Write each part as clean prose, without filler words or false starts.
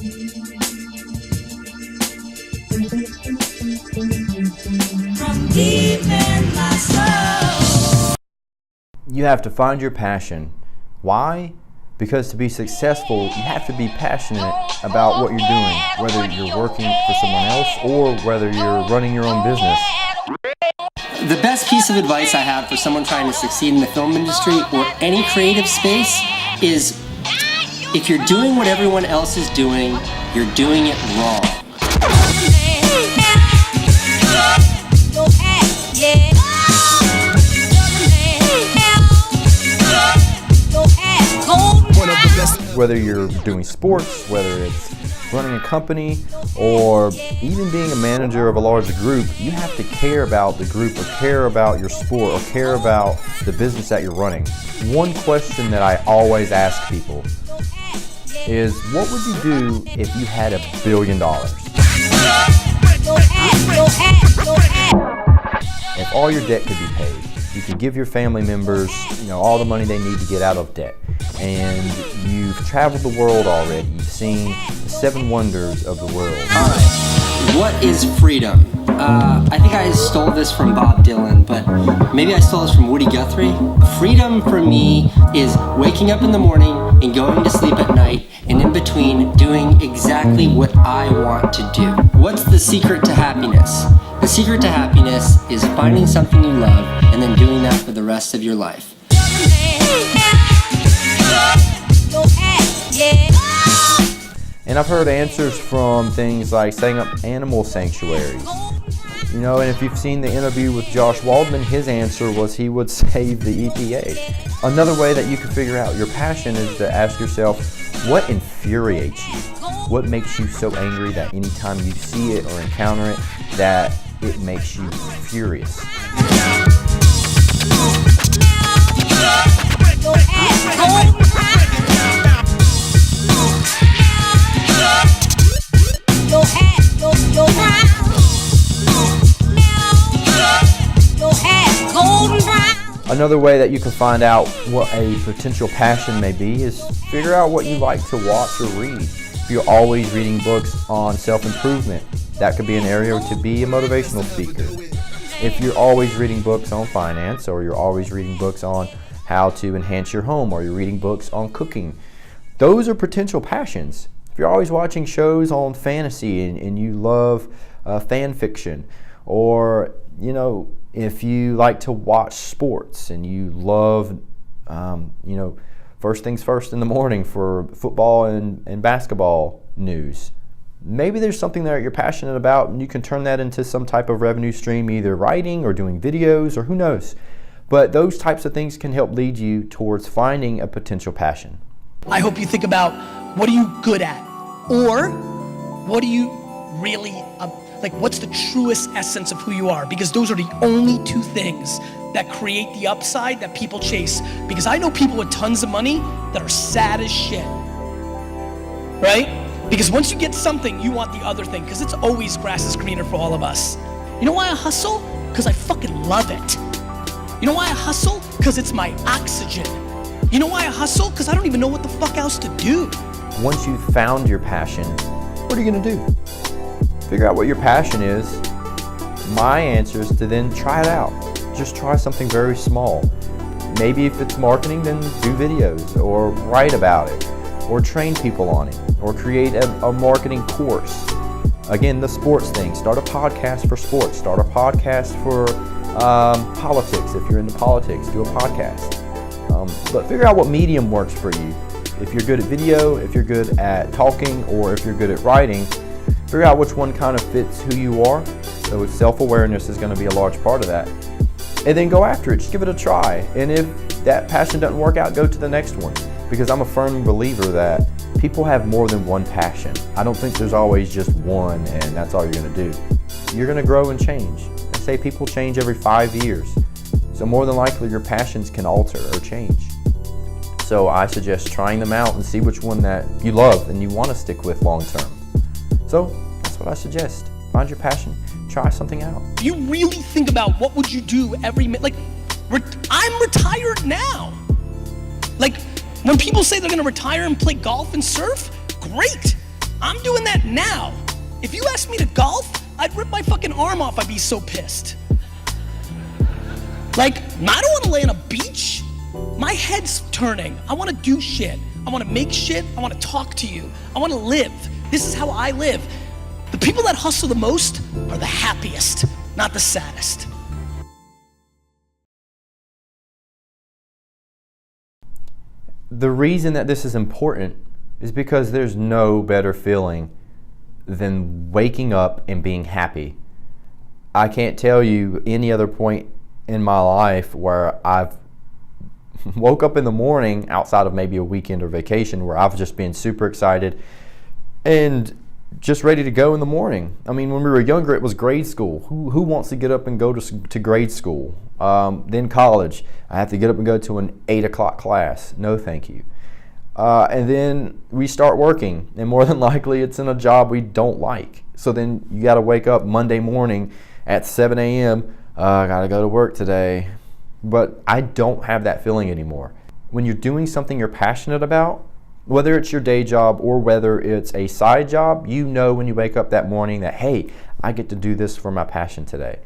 From deep in my soul. You have to find your passion. Why? Because to be successful, you have to be passionate about what you're doing, whether you're working for someone else or whether you're running your own business. The best piece of advice I have for someone trying to succeed in the film industry or any creative space is if you're doing what everyone else is doing, you're doing it wrong. Whether you're doing sports, whether it's running a company, or even being a manager of a large group, you have to care about the group or care about your sport or care about the business that you're running. One question that I always ask people is, what would you do if you had $1 billion? If all your debt could be paid, you could give your family members, all the money they need to get out of debt, and you've traveled the world already. You've seen the 7 wonders of the world. All right, what is freedom? I think I stole this from Bob Dylan, but maybe I stole this from Woody Guthrie. Freedom for me is waking up in the morning and going to sleep at night, and in between doing exactly what I want to do. What's the secret to happiness? The secret to happiness is finding something you love and then doing that for the rest of your life. And I've heard answers from things like setting up animal sanctuaries. And if you've seen the interview with Josh Waldman, his answer was he would save the EPA. Another way that you can figure out your passion is to ask yourself, what infuriates you? What makes you so angry that anytime you see it or encounter it, that it makes you furious? Another way that you can find out what a potential passion may be is figure out what you like to watch or read. If you're always reading books on self-improvement, that could be an area to be a motivational speaker. If you're always reading books on finance, or you're always reading books on how to enhance your home, or you're reading books on cooking, those are potential passions. If you're always watching shows on fantasy and you love fan fiction, or if you like to watch sports and you love first things first in the morning for football and basketball news, maybe there's something that you're passionate about and you can turn that into some type of revenue stream, either writing or doing videos, or who knows. But those types of things can help lead you towards finding a potential passion. I hope you think about, what are you good at? Or what are you really, what's the truest essence of who you are? Because those are the only 2 things that create the upside that people chase. Because I know people with tons of money that are sad as shit, right? Because once you get something, you want the other thing, because it's always grass is greener for all of us. You know why I hustle? Because I fucking love it. You know why I hustle? Because it's my oxygen. You know why I hustle? Because I don't even know what the fuck else to do. Once you've found your passion, what are you gonna do? Figure out what your passion is. My answer is to then try it out. Just try something very small. Maybe if it's marketing, then do videos, or write about it, or train people on it, or create a marketing course. Again, the sports thing, start a podcast for sports, start a podcast for politics. If you're into politics, do a podcast. But figure out what medium works for you. If you're good at video, if you're good at talking, or if you're good at writing, figure out which one kind of fits who you are. So self-awareness is going to be a large part of that. And then go after it, just give it a try. And if that passion doesn't work out, go to the next one. Because I'm a firm believer that people have more than one passion. I don't think there's always just one and that's all you're going to do. You're going to grow and change. I say people change every 5 years. So more than likely your passions can alter or change. So I suggest trying them out and see which one that you love and you want to stick with long term. So that's what I suggest. Find your passion, try something out. You really think about what would you do every minute. I'm retired now. When people say they're gonna retire and play golf and surf, great. I'm now. If you asked me to golf, I'd rip my fucking arm off. I'd be so pissed. Like, I don't want to lay on a beach. My head's turning. I want to do shit. I want to make shit. I want to talk to you. I want to live. This is how I live. The people that hustle the most are the happiest, not the saddest. The reason that this is important is because there's no better feeling than waking up and being happy. I can't tell you any other point in my life where I've woke up in the morning outside of maybe a weekend or vacation where I've just been super excited and just ready to go in the morning. I mean, when we were younger, it was grade school. Who wants to get up and go to grade school? Then college, I have to get up and go to an 8 o'clock class. No, thank you. And then we start working, and more than likely it's in a job we don't like. So then you got to wake up Monday morning at 7 a.m. I got to go to work today. But I don't have that feeling anymore. When you're doing something you're passionate about, whether it's your day job or whether it's a side job, you know when you wake up that morning that, hey, I get to do this for my passion today.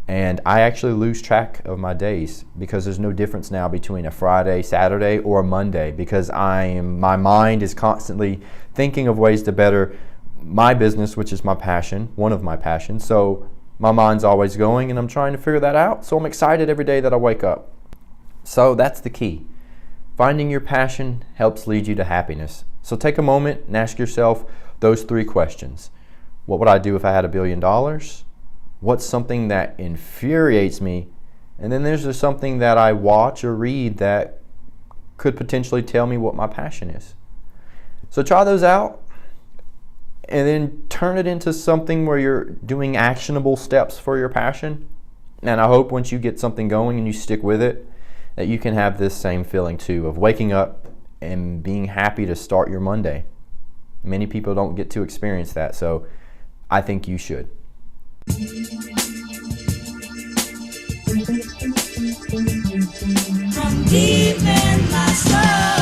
And I actually lose track of my days because there's no difference now between a Friday, Saturday, or a Monday because my mind is constantly thinking of ways to better my business, which is my passion, one of my passions. So my mind's always going and I'm trying to figure that out. So I'm excited every day that I wake up. So that's the key. Finding your passion helps lead you to happiness. So take a moment and ask yourself those 3 questions. What would I do if I had $1 billion? What's something that infuriates me? And then there's something that I watch or read that could potentially tell me what my passion is. So try those out and then turn it into something where you're doing actionable steps for your passion. And I hope once you get something going and you stick with it, that you can have this same feeling too of waking up and being happy to start your Monday. Many people don't get to experience that, so I think you should. From deep in my soul.